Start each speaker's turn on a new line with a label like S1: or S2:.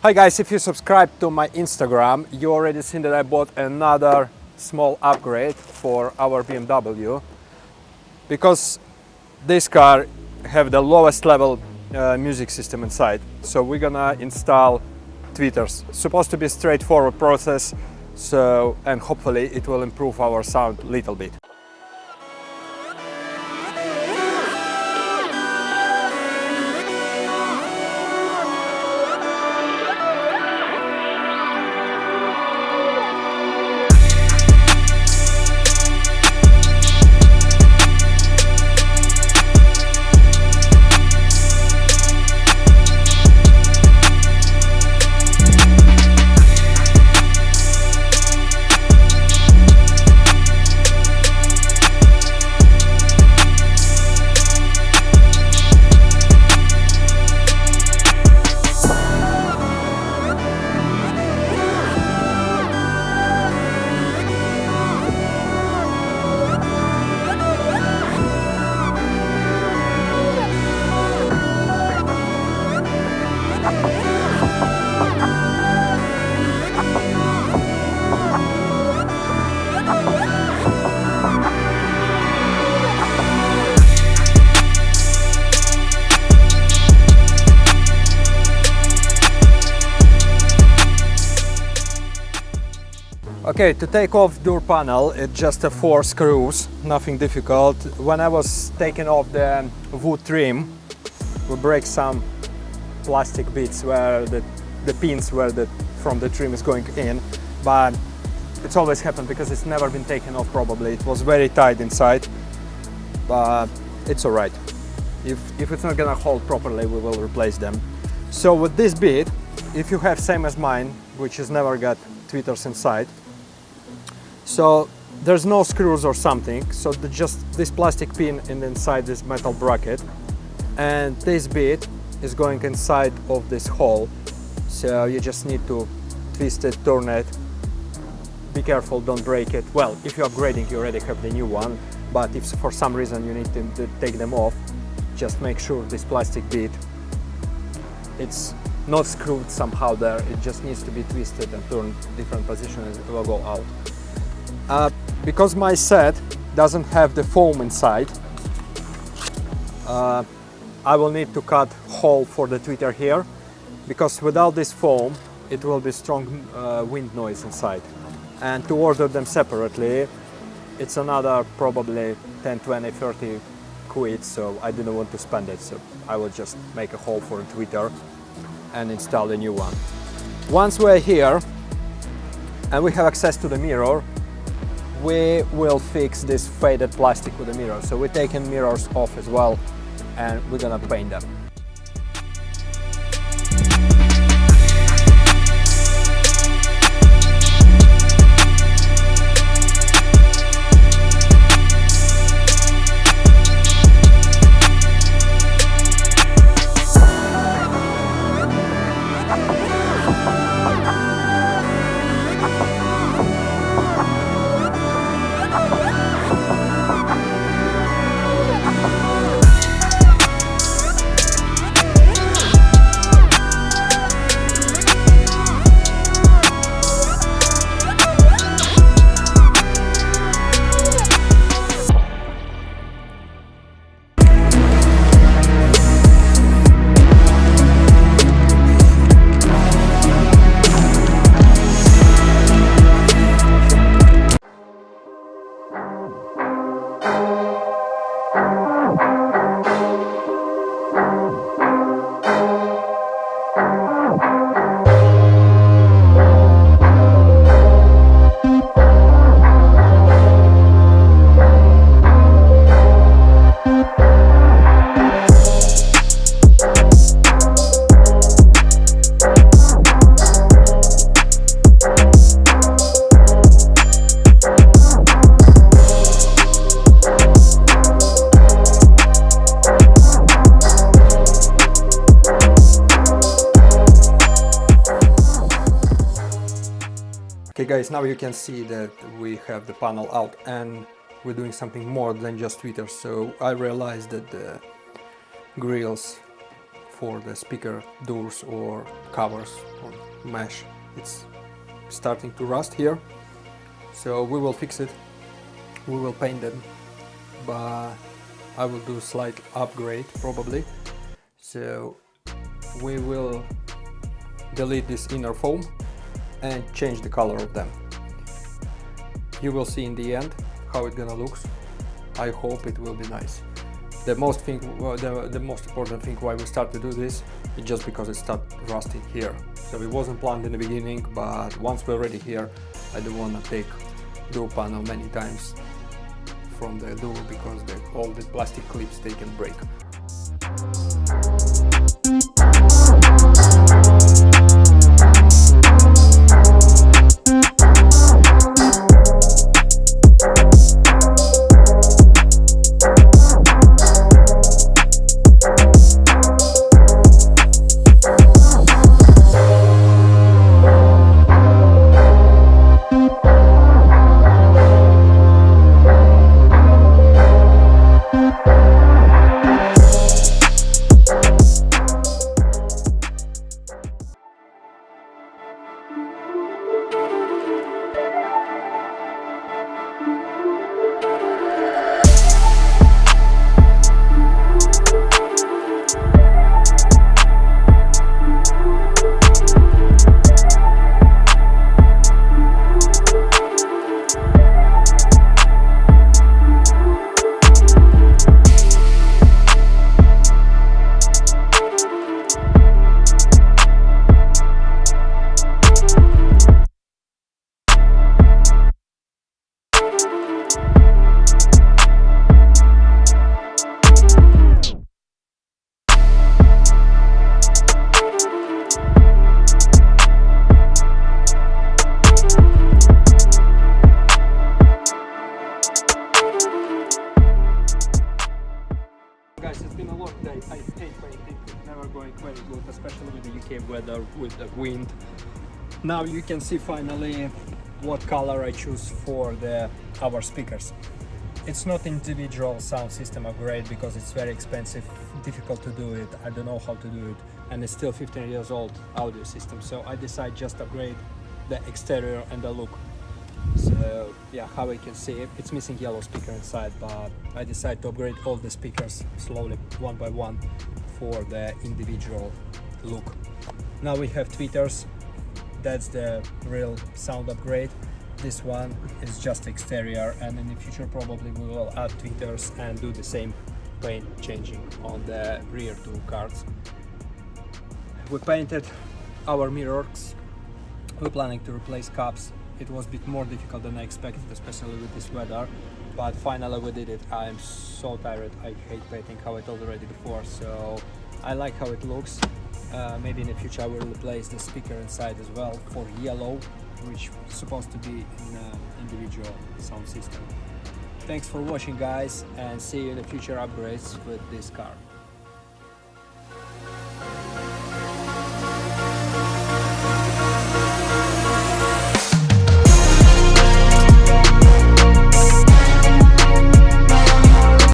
S1: Hi guys, if you subscribe to my Instagram, you already seen that I bought another small upgrade for our BMW, because this car have the lowest level music system inside. So we're gonna install tweeters. Supposed to be a straightforward process, and hopefully it will improve our sound a little bit. Okay, to take off door panel, it's just 4 screws, nothing difficult. When I was taking off the wood trim, we break some plastic bits where the pins where from the trim is going in, but it's always happened because it's never been taken off probably. It was very tight inside, but it's alright. If it's not gonna hold properly, we will replace them. So with this bit, if you have same as mine, which has never got tweeters inside, so there's no screws or something, so just this plastic pin inside this metal bracket, and this bit is going inside of this hole, so you just need to twist it, turn it, be careful, don't break it. Well, if you're upgrading, you already have the new one, but if for some reason you need to take them off, just make sure this plastic bit, it's not screwed somehow there, it just needs to be twisted and turned different positions, it will go out. Because my set doesn't have the foam inside, I will need to cut hole for the tweeter here, because without this foam it will be strong wind noise inside. And to order them separately, it's another probably 10, 20, 30 quid, so I didn't want to spend it, so I will just make a hole for a tweeter and install the new one. Once we're here and we have access to the mirror, we will fix this faded plastic with the mirror. So we're taking mirrors off as well, and we're gonna paint them. Okay guys, now you can see that we have the panel out and we're doing something more than just tweeters. So I realized that the grills for the speaker doors or covers or mesh. It's starting to rust here, so we will fix it. We will paint them, but I will do a slight upgrade probably. So we will delete this inner foam and change the color of them. You will see in the end how it's gonna look. I hope it will be nice. The most important thing why we start to do this is just because it started rusting here. So it wasn't planned in the beginning, but once we're already here, I don't want to take door panel many times from the door because all the plastic clips they can break. Guys, it's been a long day. I hate painting. It's never going very good, especially with the UK weather, with the wind. Now you can see finally what color I choose for our speakers. It's not individual sound system upgrade because it's very expensive, difficult to do it. I don't know how to do it, and it's still 15 years old audio system. So I decide just upgrade the exterior and the look. So yeah, how you can see it's missing yellow speaker inside, but I decided to upgrade all the speakers slowly, one by one, for the individual look. Now we have tweeters. That's the real sound upgrade. This one is just exterior, and in the future probably we will add tweeters and do the same paint changing on the rear two cards. We painted our mirrors. We're planning to replace cups. It was a bit more difficult than I expected, especially with this weather, but finally we did it. I'm so tired. I hate painting, how I told already before, so I like how it looks. Maybe in the future I will replace the speaker inside as well for yellow, which is supposed to be in an individual sound system. Thanks for watching, guys, and see you in the future upgrades with this car.